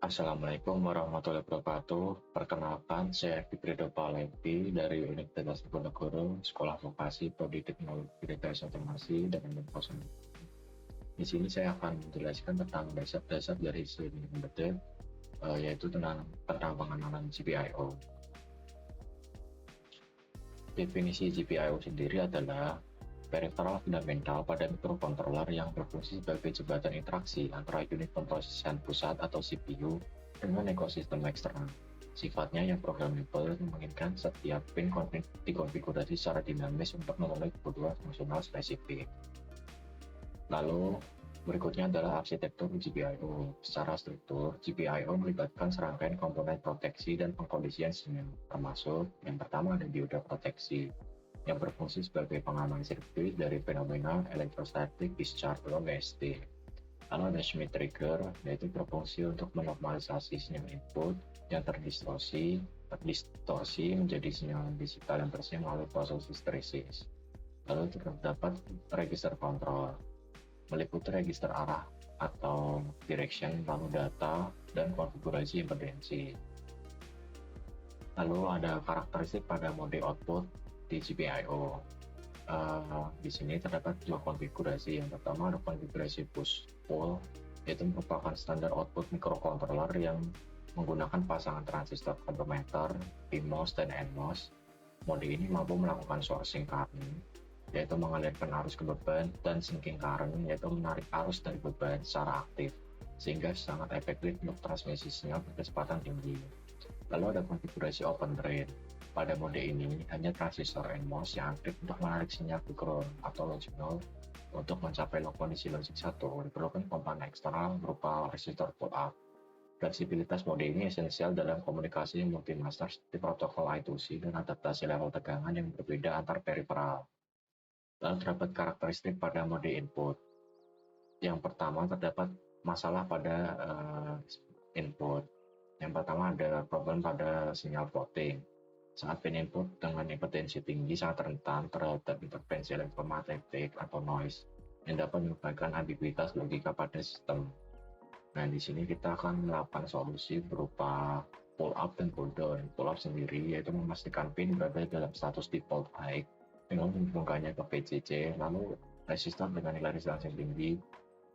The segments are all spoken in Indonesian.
Assalamualaikum warahmatullahi wabarakatuh. Perkenalkan, saya Fikrido Palevi dari Universitas Diponegoro, Sekolah Vokasi Prodi Teknologi Rekayasa Otomasi dan Informasi. Di sini saya akan menjelaskan tentang dasar-dasar dari sistem embedded, yaitu tentang pengenalan GPIO. Definisi GPIO sendiri adalah peripheral fundamental pada mikrokontroler yang berfungsi sebagai jembatan interaksi antara unit pemrosesan pusat atau CPU dengan ekosistem eksternal. Sifatnya yang programmable memungkinkan setiap pin dikonfigurasi secara dinamis untuk memenuhi kebutuhan fungsional spesifik. Lalu, berikutnya adalah arsitektur GPIO. Secara struktur, GPIO melibatkan serangkaian komponen proteksi dan pengkondisian sinyal, termasuk yang pertama ada dioda proteksi, yang berfungsi sebagai pengaman sirkuit dari fenomena electrostatic discharge atau ESD. Lalu ada Schmitt trigger, yaitu berfungsi untuk menormalisasi sinyal input yang terdistorsi menjadi sinyal digital yang bersih melalui proses histeresis. Lalu terdapat register control, meliputi register arah atau direction, lalu data, dan konfigurasi impedensi. Lalu ada karakteristik pada mode output di GPIO. Di sini terdapat dua konfigurasi. Yang pertama ada konfigurasi push-pull, yaitu merupakan standar output microcontroller yang menggunakan pasangan transistor komplementer PMOS dan NMOS. Mode ini mampu melakukan sourcing current, yaitu mengalirkan arus ke beban, dan sinking current, yaitu menarik arus dari beban secara aktif, sehingga sangat efektif untuk transmisi sinyal berkecepatan tinggi. Lalu ada konfigurasi open drain. Pada mode ini, hanya transistor NMOS yang aktif untuk menarik sinyal ke ground atau logic 0. Untuk mencapai kondisi logic 1, diperlukan komponen eksternal berupa resistor pull-up. Fleksibilitas mode ini esensial dalam komunikasi multimaster seperti protokol I2C dan adaptasi level tegangan yang berbeda antar peripheral. Lalu terdapat karakteristik pada mode input. Yang pertama terdapat masalah pada input. Yang pertama ada problem pada sinyal plotting. Saat pin input dengan impedensi tinggi sangat rentan terhadap intervensi elektromagnetik atau noise yang dapat menyebabkan ambiguitas logika pada sistem. Nah, di sini kita akan melakukan solusi berupa pull up dan pull down. Pull up sendiri yaitu memastikan pin berada dalam status default high dengan menghubungkannya ke VCC, lalu resistor dengan nilai resistansi tinggi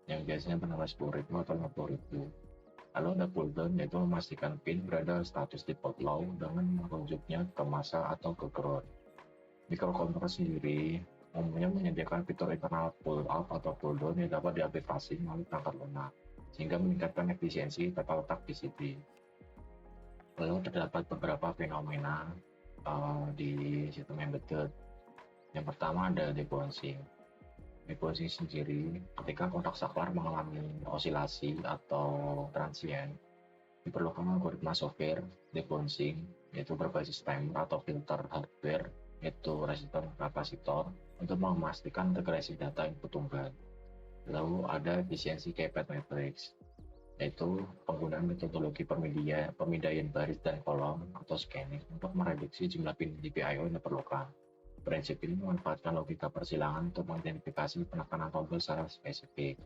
yang biasanya bernilai 10.000 atau 50.000. Lalu ada pull down, yaitu memastikan pin berada status default low dengan merunjuknya ke masa atau ke ground. Microcontroller sendiri umumnya menyediakan fitur internal pull up atau pull down yang dapat diaktifasi melalui perangkat lunak, sehingga meningkatkan efisiensi tata letak PCB. Lalu terdapat beberapa fenomena di sistem embedded. Yang pertama ada debouncing. Debouncing sendiri ketika kontak saklar mengalami osilasi atau transient, diperlukan algoritma software debouncing, yaitu berbasis timer atau filter hardware, yaitu resistor dan kapasitor, untuk memastikan integrasi data input tunggal. Lalu ada efisiensi K-pad matrix, yaitu penggunaan metodologi pemindaian baris dan kolom atau scanning untuk mereduksi jumlah pin GPIO yang diperlukan. Prinsip ini memanfaatkan logika persilangan untuk mengidentifikasi penekanan tombol secara spesifik.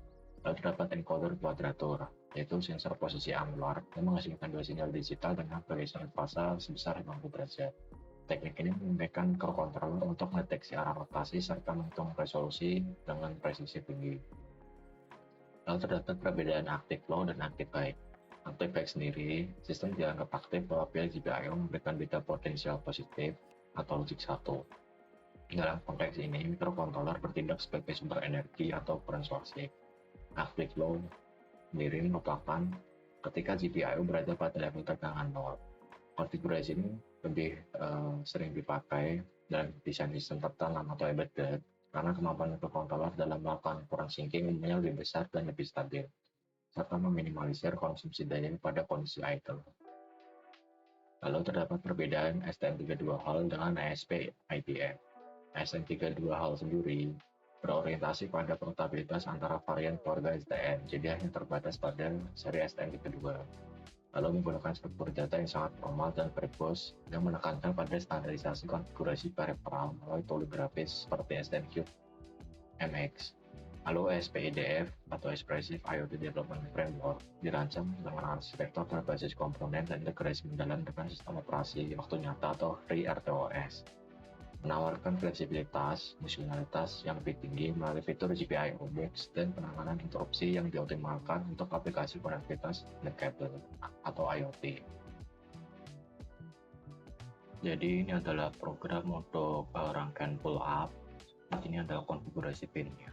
Lalu terdapat encoder kuadratur, yaitu sensor posisi angular yang menghasilkan dua sinyal digital dengan variasi fase sebesar 50 derajat. Teknik ini memungkinkan microcontroller untuk mendeteksi arah rotasi serta menghitung resolusi dengan presisi tinggi. Lalu terdapat perbedaan active low dan active high. Active high sendiri, sistem dianggap aktif apabila GPIO memberikan beta potensial positif atau logic 1. Dalam konteks ini, microcontroller bertindak sebagai sumber energi atau current source. Active low sendiri merupakan ketika GPIO berada pada level tegangan 0. Konfigurasi ini lebih sering dipakai dalam desain sistem tertanam atau embedded karena kemampuan microcontroller dalam melakukan current sinking umumnya lebih besar dan lebih stabil, serta meminimalisir konsumsi daya pada kondisi idle. Lalu terdapat perbedaan STM32 HAL dengan ESP IDM. STM32 HAL sendiri berorientasi pada portabilitas antara varian keluarga STM, jadi hanya terbatas pada seri STM32. Lalu menggunakan struktur data yang sangat formal dan verbose yang menekankan pada standarisasi konfigurasi peripheral melalui tool grafis seperti STM Cube MX. Lalu SPIDF atau Expressive IoT Development Framework dirancang dengan arsitektur berbasis komponen dan integrasi mendalam dengan sistem operasi waktu nyata atau FreeRTOS, menawarkan fleksibilitas, fungsionalitas yang lebih tinggi melalui fitur GPIO Mix dan penanganan interupsi yang dioptimalkan untuk aplikasi konektivitas bankable atau IoT. Jadi ini adalah program untuk rangkaian pull up. Ini adalah konfigurasi pinnya.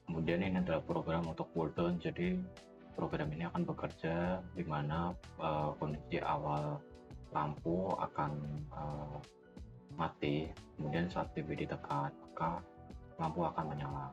Kemudian ini adalah program untuk cool down. Jadi program ini akan bekerja di mana kondisi awal lampu akan mati, kemudian saat TV ditekan maka lampu akan menyala.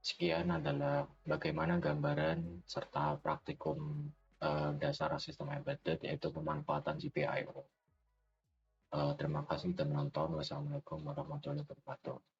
Sekian adalah bagaimana gambaran serta praktikum dasar sistem embedded, yaitu pemanfaatan GPIO. Terima kasih telah menonton. Wassalamualaikum warahmatullahi wabarakatuh.